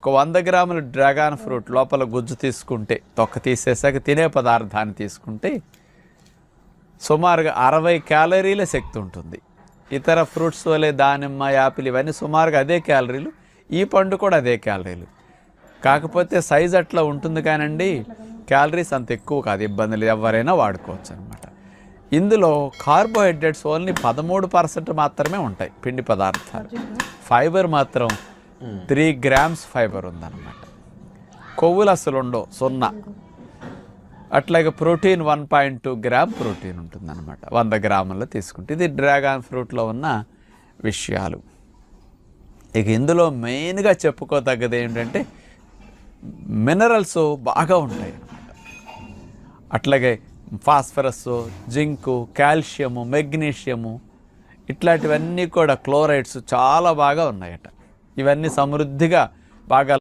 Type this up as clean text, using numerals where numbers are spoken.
ఒక 100 గ్రాముల dragon fruit లోపల గుజ్జు తీసుకుంటే, తొక్క తీసేసాక తినే పదార్థాన్ని తీసుకుంటే సుమారుగా 60 క్యాలరీల శక్తి ఉంటుంది. ఇతర ఫ్రూట్స్ వలె దానిమ్మ, యాపిల్ ఇవన్నీ సుమారుగా అదే క్యాలరీలు, ఈ పండు కూడా అదే క్యాలరీలు. కాకపోతే సైజ్ అట్లా ఉంటుంది కానండి, క్యాలరీస్ అంత ఎక్కువ కాదు, ఇబ్బంది లేదు, ఎవరైనా వాడుకోవచ్చు అనమాట. ఇందులో కార్బోహైడ్రేట్స్ ఓన్లీ 13% మాత్రమే ఉంటాయి పిండి పదార్థాలు. ఫైబర్ మాత్రం 3 గ్రామ్స్ ఫైబర్ ఉందన్నమాట. కొవ్వులు అసలు ఉండవు, 0. అట్లాగే ప్రోటీన్ 1.2 గ్రామ్ ప్రోటీన్ ఉంటుందన్నమాట 100 గ్రాముల్లో తీసుకుంటే. ఇది డ్రాగన్ ఫ్రూట్లో ఉన్న విషయాలు. ఇక ఇందులో మెయిన్గా చెప్పుకోదగ్గది ఏంటంటే మినరల్స్ బాగా ఉంటాయి అన్నమాట. అట్లాగే ఫాస్ఫరస్, జింకు, కాల్షియము, మెగ్నీషియము ఇట్లాంటివన్నీ కూడా, క్లోరైడ్స్ చాలా బాగా ఉన్నాయట. ఇవన్నీ సమృద్ధిగా బాగా